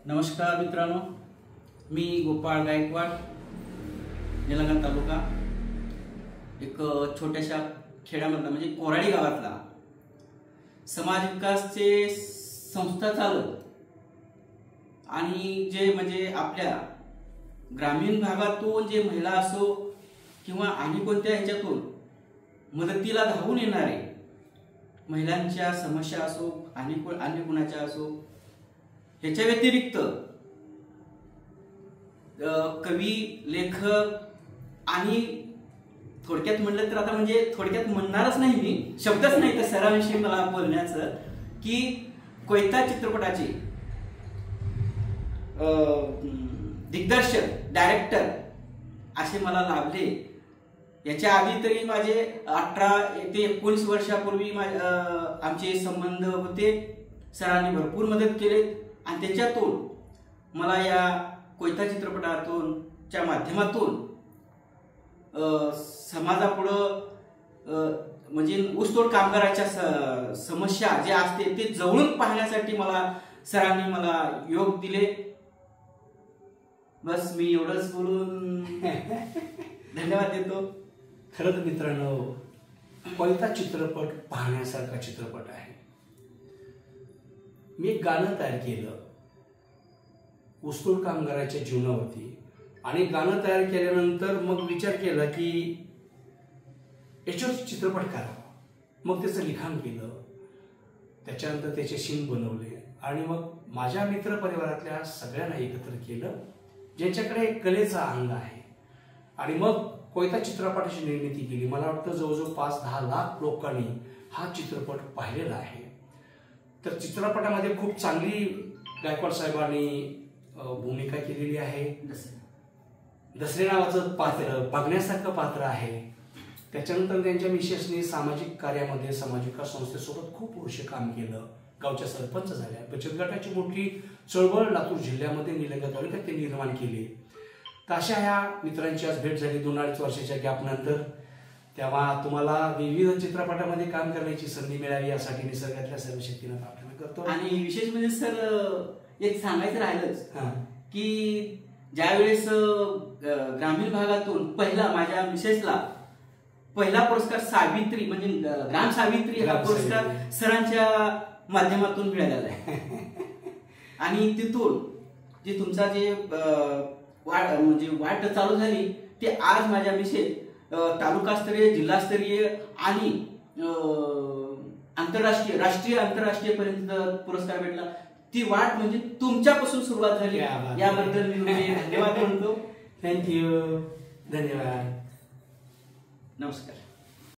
नमस्कार मित्रांनो, मी गोपाळ गायकवाड, निलंगा तालुका, एक छोट्याशा खेड्यामधला म्हणजे कोराडी गावातला समाज विकासचे संस्था चालक आणि जे म्हणजे आपल्या ग्रामीण भागातून जे महिला असो किंवा आणि कोणत्या ह्याच्यातून मदतीला धावून येणारे महिलांच्या समस्या असो आणि अन्य कुणाच्या असो, ह्याच्या व्यतिरिक्त कवी, लेखक आणि थोडक्यात म्हणलं तर आता म्हणजे थोडक्यात म्हणणारच नाही, मी शब्दच नाही तर सरांविषयी मला बोलण्याचं की कोयता चित्रपटाचे दिग्दर्शक, डायरेक्टर असे मला लाभले। याच्या आधी तरी माझे 18 ते 19 वर्षापूर्वी आमचे संबंध होते। सरांनी भरपूर मदत केली आणि त्याच्यातून मला या कोयता चित्रपटातून च्या माध्यमातून समाजापुढं म्हणजे ऊसतोड कामगाराच्या समस्या जे असते ते जवळून पाहण्यासाठी मला सरांनी मला योग दिले। बस मी एवढंच बोलून धन्यवाद देतो। खरंच मित्रांनो, कोयता चित्रपट पाहण्यासारखा चित्रपट आहे। मी एक गाणं तयार केलं ऊसतोड कामगाराच्या जीवनावरती, आणि गाणं तयार केल्यानंतर मग विचार केला की याच्यावर चित्रपट करावा। मग त्याचं लिखाण केलं, त्याच्यानंतर त्याचे सीन बनवले आणि मग माझ्या मित्रपरिवारातल्या सगळ्यांना एकत्र केलं ज्यांच्याकडे कलेचा अंग आहे, आणि मग कोयता चित्रपटाची निर्मिती केली। मला वाटतं जवळजवळ 5-10 लाख लोकांनी हा चित्रपट पाहिलेला आहे। तर चित्रपटामध्ये खूप चांगली गायकवाड साहेबांनी भूमिका केलेली आहे। दसरे नावाचं पात्र बघण्यासारखं पात्र आहे। त्याच्यानंतर त्यांच्या मिसेसने सामाजिक कार्यामध्ये समाज विकास संस्थेसोबत खूप वर्ष काम केलं, गावच्या सरपंच झाल्या, बचत गटाची मोठी चळवळ लातूर जिल्ह्यामध्ये निलंगा तालुक्यात त्यांनी निर्माण केली। तर अशा ह्या मित्रांची आज भेट झाली 2-2.5 वर्षाच्या गॅप नंतर। तेव्हा तुम्हाला विविध चित्रपटामध्ये काम करण्याची संधी मिळावी यासाठी निसर्गातल्या सर्व शक्तींना प्रार्थना करतो। आणि विशेष म्हणजे सर एक सांगायचं राहिलंच की ज्यावेळेस ग्रामीण भागातून पहिला माझ्या मिसेसला पहिला पुरस्कार सावित्री म्हणजे ग्राम सावित्री हा पुरस्कार सरांच्या माध्यमातून मिळालेला आहे। आणि तिथून जे तुमचा जे म्हणजे वाट चालू झाली ते आज माझ्या मिसेस तालुकास्तरीय, जिल्हास्तरीय आणि आंतरराष्ट्रीय, राष्ट्रीय, आंतरराष्ट्रीय पर्यंत पुरस्कार भेटला। ती वाट म्हणजे तुमच्यापासून सुरुवात झाली, याबद्दल मी धन्यवाद म्हणतो। थँक्यू, धन्यवाद, नमस्कार।